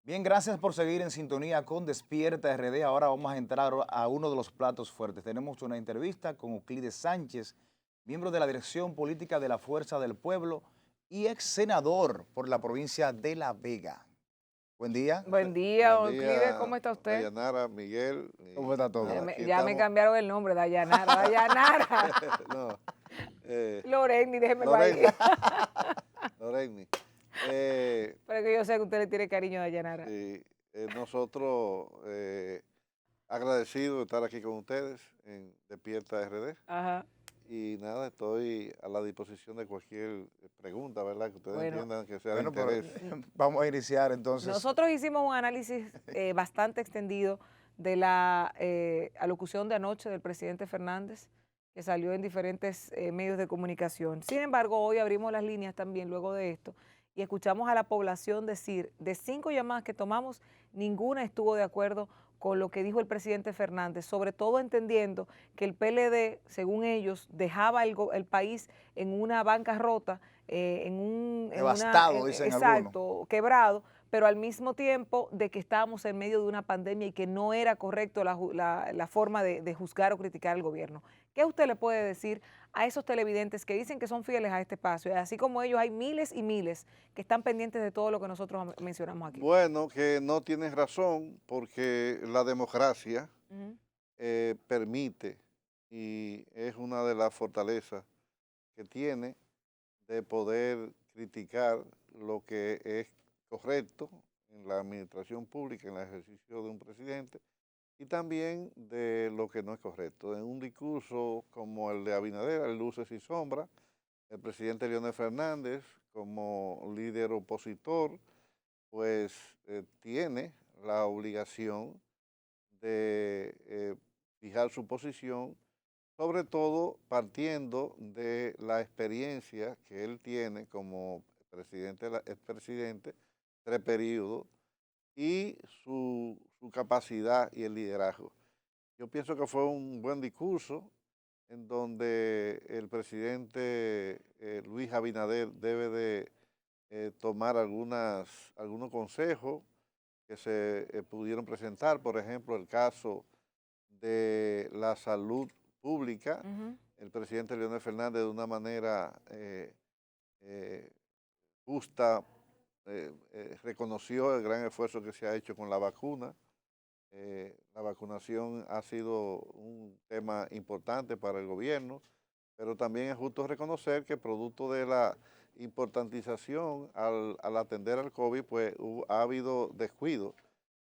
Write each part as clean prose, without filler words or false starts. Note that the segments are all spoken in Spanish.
Bien, gracias por seguir en sintonía con Despierta RD. Ahora vamos a entrar a uno de los platos fuertes. Tenemos una entrevista con Euclides Sánchez, miembro de la Dirección Política de la Fuerza del Pueblo y ex senador por la provincia de La Vega. Buen día. Buen día, Buen don Euclides, día, ¿cómo está usted? Dayanara, Miguel. ¿Cómo está Y nada, todo? aquí Ya me estamos. cambiaron el nombre, Dayanara. Dayanara. No, eh, Loreni, déjemelo ahí. Loreni, Loreni. Pero que yo sé que usted le tiene cariño a Dayanara. Sí, nosotros agradecidos de estar aquí con ustedes en Despierta RD. Ajá. Y nada, estoy a la disposición de cualquier pregunta, ¿verdad? Que ustedes Bueno, entiendan que sea de Bueno, pero interés. vamos a iniciar entonces. nosotros hicimos un análisis bastante extendido de la alocución de anoche del presidente Fernández, que salió en diferentes medios de comunicación. Sin embargo, hoy abrimos las líneas también luego de esto y escuchamos a la población decir, de 5 llamadas que tomamos, ninguna estuvo de acuerdo con lo que dijo el presidente Fernández, sobre todo entendiendo que el PLD, según ellos, dejaba el país en una bancarrota, Devastado, dicen algunos. exacto, quebrado, pero al mismo tiempo de que estábamos en medio de una pandemia y que no era correcto la forma de juzgar o criticar al gobierno. ¿Qué usted le puede decir a esos televidentes que dicen que son fieles a este espacio? Así como ellos, hay miles y miles que están pendientes de todo lo que nosotros mencionamos aquí. Bueno, que no tienes razón porque la democracia Ujú. permite y es una de las fortalezas que tiene de poder criticar lo que es correcto en la administración pública, en el ejercicio de un presidente, y también de lo que no es correcto. En un discurso como el de Abinader, hay luces y sombras, el presidente Leonel Fernández, como líder opositor, pues tiene la obligación de fijar su posición, sobre todo partiendo de la experiencia que él tiene como presidente, expresidente, 3 periodos, y su capacidad y el liderazgo. Yo pienso que fue un buen discurso en donde el presidente Luis Abinader debe de tomar algunos consejos que se pudieron presentar, por ejemplo, el caso de la salud pública. Ujú. El presidente Leonel Fernández de una manera eh, justa reconoció el gran esfuerzo que se ha hecho con la vacuna. La vacunación ha sido un tema importante para el gobierno, pero también es justo reconocer que producto de la importantización al atender al COVID, pues ha habido descuido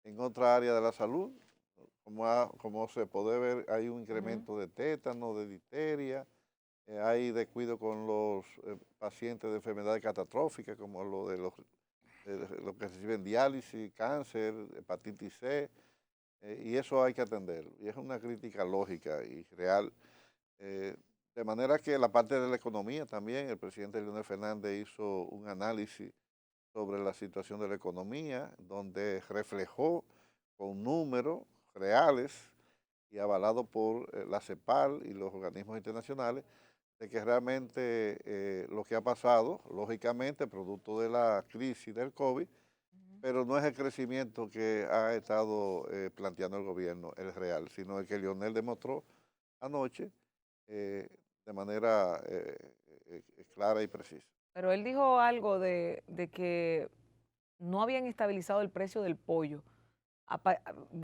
en otra área de la salud. Como se puede ver, hay un Ujú. incremento de tétano, de difteria, hay descuido con los pacientes de enfermedades catastróficas, como los que reciben diálisis, cáncer, hepatitis C, y eso hay que atenderlo. Y es una crítica lógica y real. eh, de manera que la parte de la economía también, el presidente Leonel Fernández hizo un análisis sobre la situación de la economía, donde reflejó con números reales y avalado por la CEPAL y los organismos internacionales, de que realmente lo que ha pasado, lógicamente, producto de la crisis del COVID, pero no es el crecimiento que ha estado planteando el gobierno, el real, sino el que Lionel demostró anoche eh, de manera clara y precisa. Pero él dijo algo de que no habían estabilizado el precio del pollo.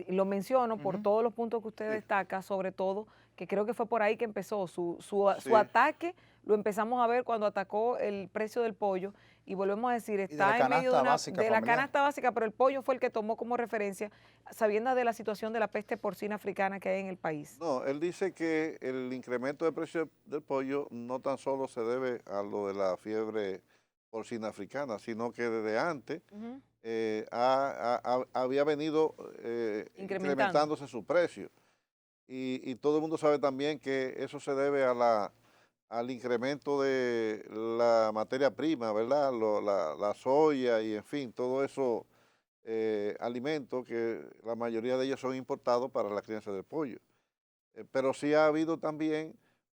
Lo menciono por Ujú. todos los puntos que usted Sí, destaca, sobre todo, que creo que fue por ahí que empezó su sí, ataque, lo empezamos a ver cuando atacó el precio del pollo y volvemos a decir, Y de la está en medio canasta básica de la familiar. canasta básica, pero el pollo fue el que tomó como referencia, sabiendo de la situación de la peste porcina africana que hay en el país. no, él dice que el incremento de precio del pollo no tan solo se debe a lo de la fiebre porcina africana, sino que desde antes Ujú. había venido Incrementando. incrementándose su precio. Y todo el mundo sabe también que eso se debe al incremento de la materia prima, ¿verdad? La soya y en fin, todo eso alimentos que la mayoría de ellos son importados para la crianza del pollo. Pero sí ha habido también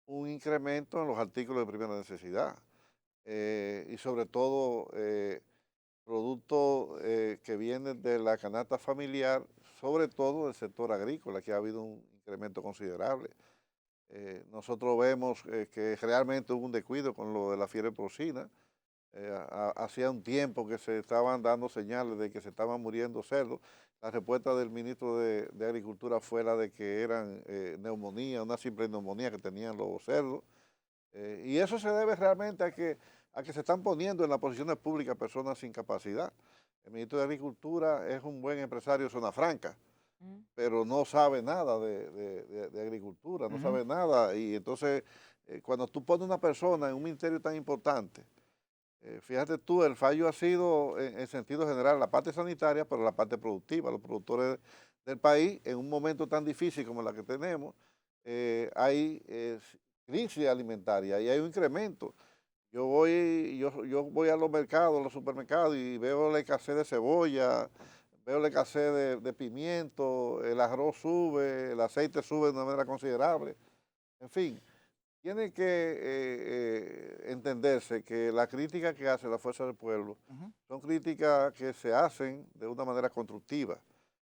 un incremento en los artículos de primera necesidad y sobre todo productos que vienen de la canasta familiar, sobre todo del sector agrícola, que ha habido un incremento considerable. Nosotros vemos que realmente hubo un descuido con lo de la fiebre porcina. Hacía un tiempo que se estaban dando señales de que se estaban muriendo cerdos. La respuesta del ministro de Agricultura fue la de que eran neumonía, una simple neumonía que tenían los cerdos. Y eso se debe realmente a que se están poniendo en las posiciones públicas personas sin capacidad. El ministro de Agricultura es un buen empresario de zona franca, pero no sabe nada de agricultura, no sabe nada. Y entonces, cuando tú pones una persona en un ministerio tan importante, fíjate tú, el fallo ha sido en sentido general la parte sanitaria, pero la parte productiva. Los productores del país, en un momento tan difícil como la que tenemos, hay crisis alimentaria y hay un incremento. Yo voy a los mercados, a los supermercados y veo la escasez de cebolla, veo la escasez de pimiento, el arroz sube, el aceite sube de una manera considerable. En fin, tiene que entenderse que la crítica que hace la Fuerza del Pueblo son críticas que se hacen de una manera constructiva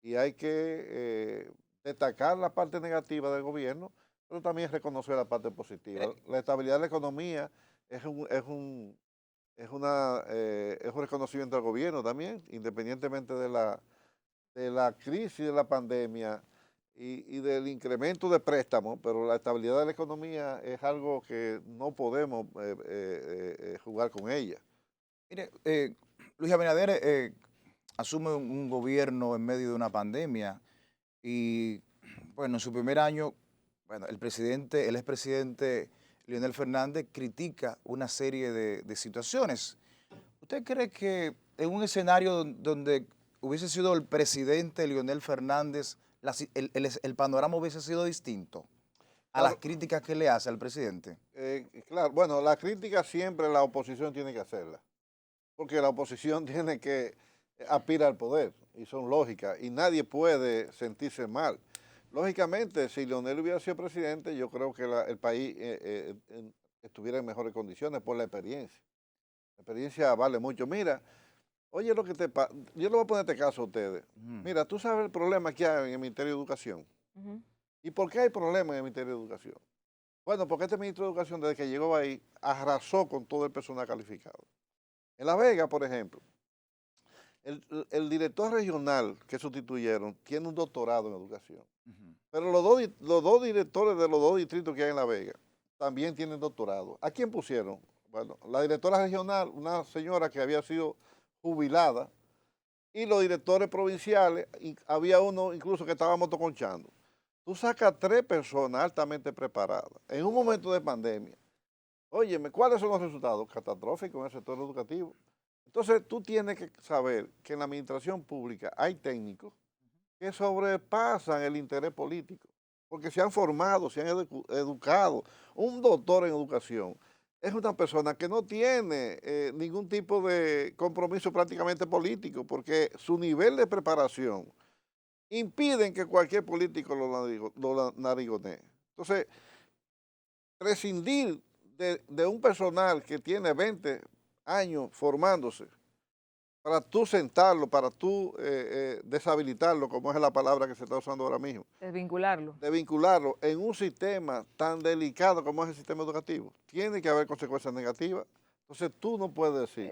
y hay que destacar la parte negativa del gobierno, pero también reconocer la parte positiva. La estabilidad de la economía es un reconocimiento al gobierno también, independientemente de la crisis de la pandemia y del incremento de préstamos, pero la estabilidad de la economía es algo que no podemos jugar con ella. Mire, Luis Abinader asume un gobierno en medio de una pandemia y, bueno, en su primer año, bueno, el expresidente Leonel Fernández critica una serie de situaciones. ¿Usted cree que en un escenario donde hubiese sido el presidente Leonel Fernández, el panorama hubiese sido distinto a las críticas que le hace al presidente? Claro, bueno, la crítica siempre la oposición tiene que hacerla, porque la oposición tiene que aspirar al poder, y son lógicas, y nadie puede sentirse mal. Lógicamente, si Leonel hubiera sido presidente, yo creo que el país estuviera en mejores condiciones por la experiencia. La experiencia vale mucho. Mira, oye lo que te pasa, yo le voy a poner este caso a ustedes. Mira, tú sabes el problema que hay en el Ministerio de Educación. ¿Y por qué hay problemas en el Ministerio de Educación? Bueno, porque este ministro de Educación, desde que llegó ahí, arrasó con todo el personal calificado. En La Vega, por ejemplo, el director regional que sustituyeron tiene un doctorado en educación. Pero los dos directores de los dos distritos que hay en La Vega también tienen doctorado. ¿A quién pusieron? Bueno, la directora regional, una señora que había sido jubilada, y los directores provinciales, y había uno incluso que estaba motoconchando. Tú sacas 3 personas altamente preparadas en un momento de pandemia. Óyeme, ¿cuáles son los resultados? Catastróficos en el sector educativo. Entonces, tú tienes que saber que en la administración pública hay técnicos que sobrepasan el interés político, porque se han formado, se han educado. Un doctor en educación es una persona que no tiene ningún tipo de compromiso prácticamente político, porque su nivel de preparación impide que cualquier político lo narigonee. Entonces, prescindir de un personal que tiene 20 años formándose, para tú sentarlo, para tú deshabilitarlo, como es la palabra que se está usando ahora mismo. Desvincularlo. Desvincularlo en un sistema tan delicado como es el sistema educativo. Tiene que haber consecuencias negativas. Entonces tú no puedes decir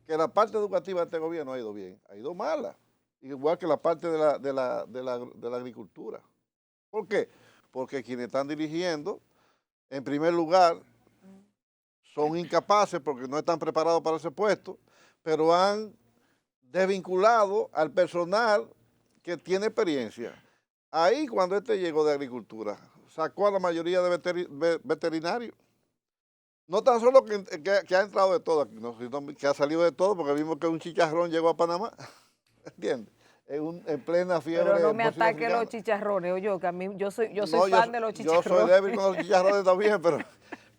que la parte educativa de este gobierno ha ido bien, ha ido mala. Igual que la parte de la agricultura. ¿Por qué? Porque quienes están dirigiendo, en primer lugar, son incapaces porque no están preparados para ese puesto, pero han desvinculado al personal que tiene experiencia. Ahí, cuando este llegó de agricultura, sacó a la mayoría de veterinarios. No tan solo que ha entrado de todo, sino que ha salido de todo, porque vimos que un chicharrón llegó a Panamá. ¿Entiendes? En plena fiebre. Pero no me ataque los chicharrones, oye, que a mí yo soy fan de los chicharrones. Yo soy débil con los chicharrones también, pero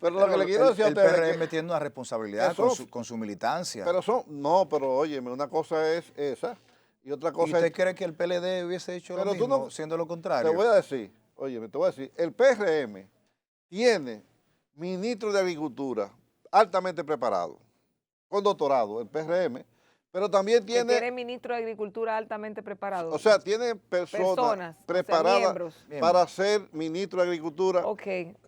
lo que le quiero decir a ustedes el PRM tiene una responsabilidad con su militancia. Pero óyeme, una cosa es esa y otra cosa ¿Y usted cree que el PLD hubiese hecho lo mismo, siendo lo contrario? Te voy a decir, el PRM tiene ministro de Agricultura altamente preparado, con doctorado, el PRM, pero también que tiene, tiene ministro de Agricultura altamente preparado. o sea, tiene personas o sea, preparadas miembros. para ser ministro de Agricultura Ok.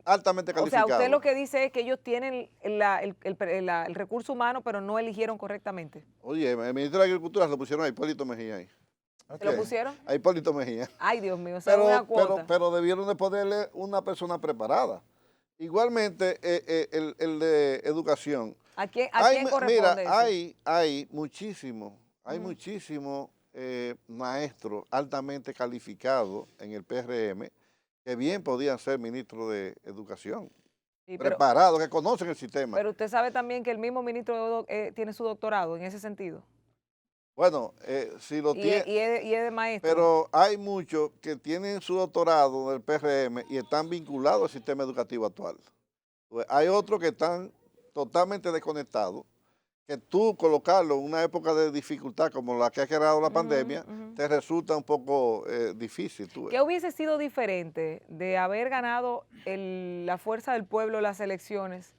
altamente O sea, calificados. usted lo que dice es que ellos tienen el recurso humano, pero no eligieron correctamente. Oye, el ministro de Agricultura lo pusieron a Hipólito Mejía ahí. ¿Se lo pusieron? A Hipólito Mejía. Ay, Dios mío, o sea, una cuota. Pero debieron de ponerle una persona preparada. Igualmente, el de educación. ¿A quién corresponde Mira, eso? hay muchísimos maestros altamente calificados en el PRM que bien podían ser ministros de educación, Sí, pero preparados, que conocen el sistema. usted sabe también que el mismo ministro tiene su doctorado en ese sentido. Bueno, si lo tiene, Y es de maestro. pero hay muchos que tienen su doctorado del PRM y están vinculados al sistema educativo actual. Pues hay otros que están totalmente desconectados, que tú colocarlo en una época de dificultad como la que ha creado la pandemia, te resulta un poco difícil. ¿Qué hubiese sido diferente de haber ganado la fuerza del pueblo las elecciones?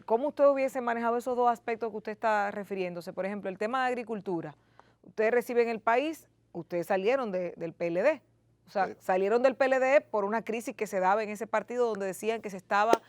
¿Cómo usted hubiese manejado esos dos aspectos que usted está refiriéndose? Por ejemplo, el tema de agricultura. Ustedes reciben el país, ustedes salieron del PLD. O sea, Sí. salieron del PLD por una crisis que se daba en ese partido donde decían que se estaba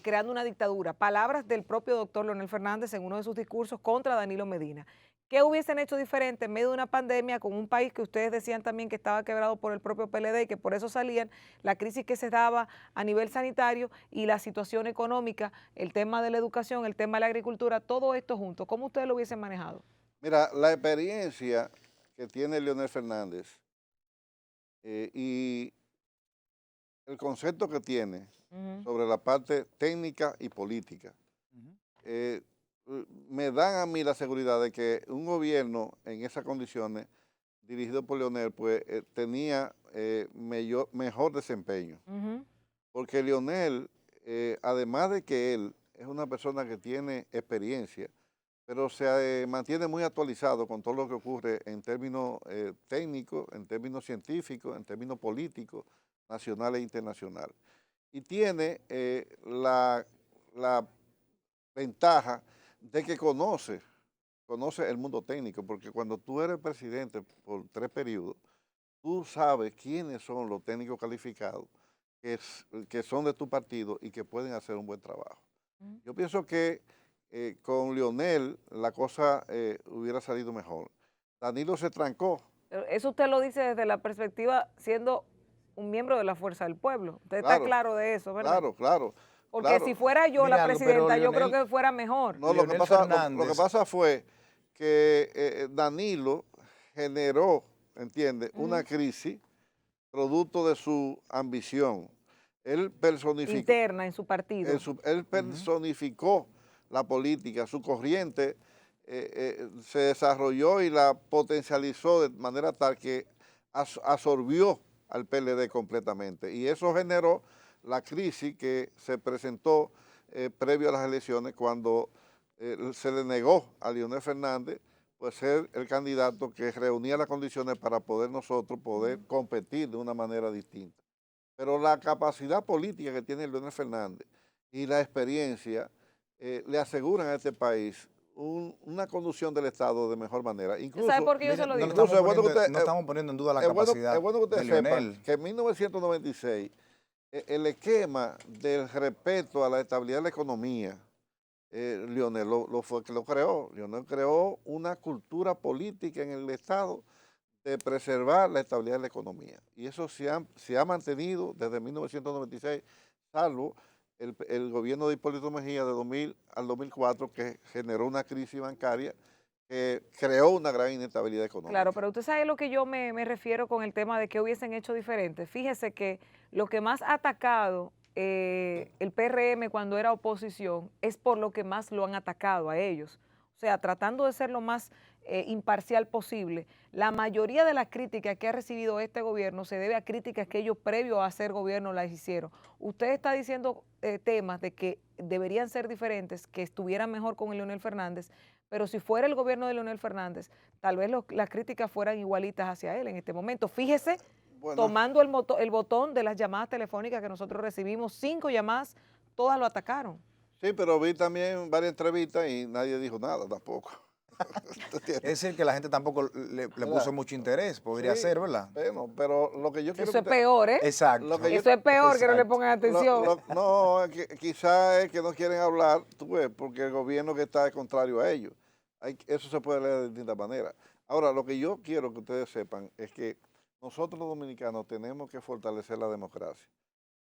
creando una dictadura. Palabras del propio doctor Leonel Fernández en uno de sus discursos contra Danilo Medina. ¿Qué hubiesen hecho diferente en medio de una pandemia con un país que ustedes decían también que estaba quebrado por el propio PLD y que por eso salían, la crisis que se daba a nivel sanitario y la situación económica, el tema de la educación, el tema de la agricultura, todo esto junto? ¿Cómo ustedes lo hubiesen manejado? Mira, la experiencia que tiene Leonel Fernández y el concepto que tiene sobre la parte técnica y política, me dan a mí la seguridad de que un gobierno en esas condiciones, dirigido por Leonel, pues tenía mejor desempeño. Porque Leonel, además de que él es una persona que tiene experiencia, pero se mantiene muy actualizado con todo lo que ocurre en términos técnicos, en términos científicos, en términos políticos, nacional e internacional. Y tiene la ventaja de que conoce el mundo técnico, porque cuando tú eres presidente por 3 periodos, tú sabes quiénes son los técnicos calificados que son de tu partido y que pueden hacer un buen trabajo. Yo pienso que con Leonel la cosa hubiera salido mejor. Danilo se trancó. Pero eso usted lo dice desde la perspectiva siendo un miembro de la Fuerza del Pueblo. Usted Claro, está claro de eso, ¿verdad? Claro. Porque claro. si fuera yo Mira, la pero presidenta, yo Leonel, creo que fuera mejor. No, lo que Leonel pasa fue que Danilo generó, ¿entiendes?, una crisis producto de su ambición. Él personificó. Interna en su partido. Él personificó la política, su corriente se desarrolló y la potencializó de manera tal que absorbió al PLD completamente. Y eso generó la crisis que se presentó previo a las elecciones cuando se le negó a Leonel Fernández pues ser el candidato que reunía las condiciones para poder nosotros competir de una manera distinta. Pero la capacidad política que tiene Leonel Fernández y la experiencia le aseguran a este país una conducción del Estado de mejor manera. Incluso, ¿sabe por qué yo se lo digo? No estamos poniendo en duda la capacidad es bueno que de usted sepa Leonel. que en 1996 el esquema del respeto a la estabilidad de la economía, Leonel lo creó. Leonel creó una cultura política en el Estado de preservar la estabilidad de la economía. Y eso se ha mantenido desde 1996, salvo el gobierno de Hipólito Mejía de 2000 al 2004, que generó una crisis bancaria que creó una gran inestabilidad económica. Claro, pero usted sabe lo que yo me refiero con el tema de que hubiesen hecho diferente. Fíjese que lo que más ha atacado el PRM cuando era oposición es por lo que más lo han atacado a ellos. O sea, tratando de ser lo más imparcial posible. La mayoría de las críticas que ha recibido este gobierno se debe a críticas que ellos previo a ser gobierno las hicieron. Usted está diciendo temas de que deberían ser diferentes, que estuvieran mejor con el Leonel Fernández, pero si fuera el gobierno de Leonel Fernández, tal vez las críticas fueran igualitas hacia él en este momento. Fíjese, tomando el botón de las llamadas telefónicas que nosotros recibimos, 5 llamadas, todas lo atacaron. Sí, pero vi también varias entrevistas y nadie dijo nada tampoco. Es decir, que la gente tampoco le puso mucho interés, podría Sí, ser, ¿verdad? bueno, pero lo que yo quiero Eso es que peor, ¿eh? Exacto. lo que yo- Eso es peor que no le Exacto. pongan atención. no, quizás es que no quieren hablar, tú ves, porque el gobierno que está es contrario a ellos. Eso se puede leer de distintas maneras. Ahora, lo que yo quiero que ustedes sepan es que nosotros los dominicanos tenemos que fortalecer la democracia.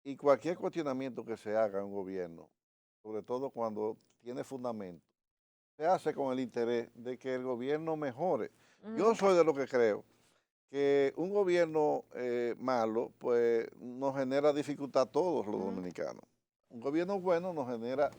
Y cualquier cuestionamiento que se haga en un gobierno, sobre todo cuando tiene fundamento, se hace con el interés de que el gobierno mejore. Yo soy de lo que creo que un gobierno malo, pues nos genera dificultad a todos los dominicanos. Un gobierno bueno nos genera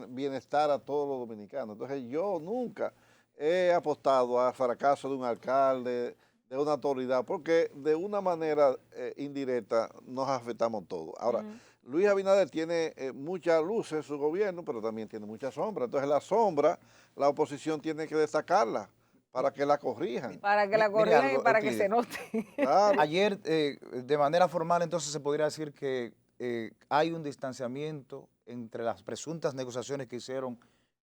bienestar a todos los dominicanos. Entonces yo nunca he apostado al fracaso de un alcalde, de una autoridad, porque de una manera indirecta nos afectamos todos. Ahora, Luis Abinader tiene mucha luz en su gobierno, pero también tiene mucha sombra. Entonces la sombra, la oposición tiene que destacarla para que la corrijan. Para que la Mire corrijan y algo, para que Euclides. se note. Claro. Ayer, de manera formal, entonces se podría decir que hay un distanciamiento entre las presuntas negociaciones que hicieron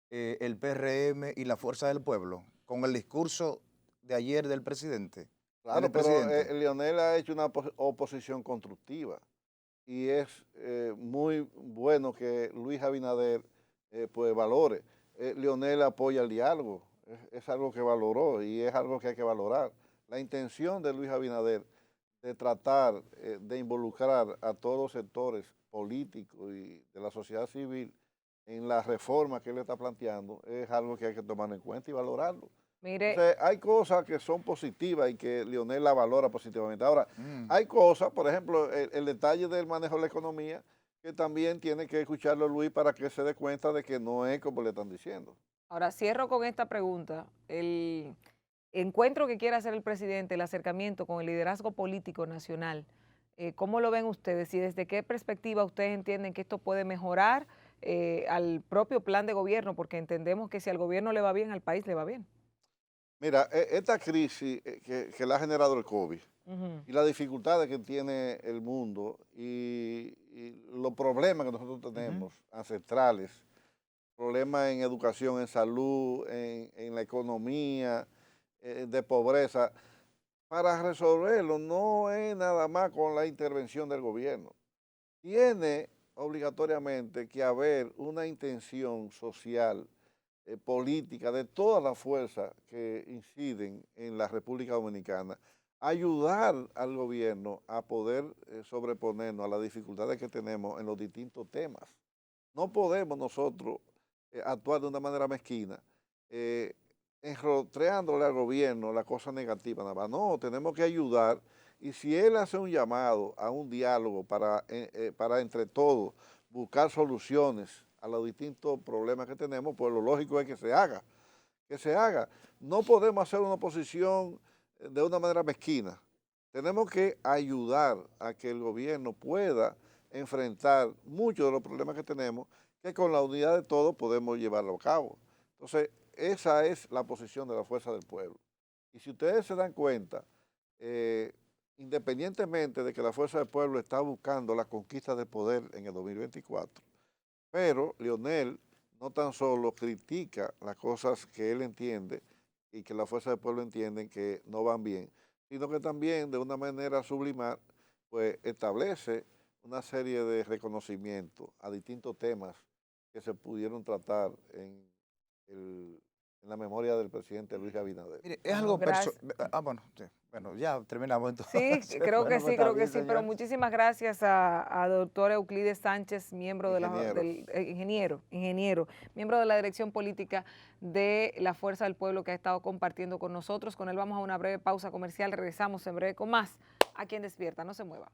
el PRM y la Fuerza del Pueblo, con el discurso de ayer del presidente. Claro, pero Leonel ha hecho una oposición constructiva y es muy bueno que Luis Abinader pues valore. Leonel apoya el diálogo, es algo que valoró y es algo que hay que valorar. La intención de Luis Abinader de tratar de involucrar a todos los sectores políticos y de la sociedad civil en la reforma que él está planteando es algo que hay que tomar en cuenta y valorarlo. Mire, Entonces, hay cosas que son positivas y que Leonel la valora positivamente. Ahora, hay cosas, por ejemplo, el detalle del manejo de la economía, que también tiene que escucharlo Luis para que se dé cuenta de que no es como le están diciendo. ahora cierro con esta pregunta. El encuentro que quiere hacer el presidente, el acercamiento con el liderazgo político nacional, ¿cómo lo ven ustedes y desde qué perspectiva ustedes entienden que esto puede mejorar al propio plan de gobierno? Porque entendemos que si al gobierno le va bien, al país le va bien. Mira, esta crisis que la ha generado el COVID y las dificultades que tiene el mundo y los problemas que nosotros tenemos ancestrales, problemas en educación, en salud, en la economía, de pobreza, para resolverlo no es nada más con la intervención del gobierno. Tiene obligatoriamente que haber una intención social, política de todas las fuerzas que inciden en la República Dominicana, ayudar al gobierno a poder sobreponernos a las dificultades que tenemos en los distintos temas. No podemos nosotros actuar de una manera mezquina, enrotreándole al gobierno la cosa negativa nada más. No, tenemos que ayudar y si él hace un llamado a un diálogo para entre todos buscar soluciones a los distintos problemas que tenemos, pues lo lógico es que se haga, que se haga. No podemos hacer una oposición de una manera mezquina. Tenemos que ayudar a que el gobierno pueda enfrentar muchos de los problemas que tenemos, que con la unidad de todos podemos llevarlo a cabo. Entonces, esa es la posición de la Fuerza del Pueblo. Y si ustedes se dan cuenta, independientemente de que la Fuerza del Pueblo está buscando la conquista de poder en el 2024, pero Leonel no tan solo critica las cosas que él entiende y que la Fuerza del Pueblo entienden que no van bien, sino que también de una manera sublimar, pues establece una serie de reconocimientos a distintos temas que se pudieron tratar en la memoria del presidente Luis Abinader. Mire, es Bueno, algo gracias. personal. Bueno, sí. Bueno, ya terminamos entonces. Sí, creo que Bueno, pues sí, está creo que bien, sí, pero señor. muchísimas gracias a doctor Euclides Sánchez, miembro Ingeniero. del ingeniero, miembro de la dirección política de la Fuerza del Pueblo que ha estado compartiendo con nosotros. Con él vamos a una breve pausa comercial, regresamos en breve con más aquí en Despierta, no se mueva.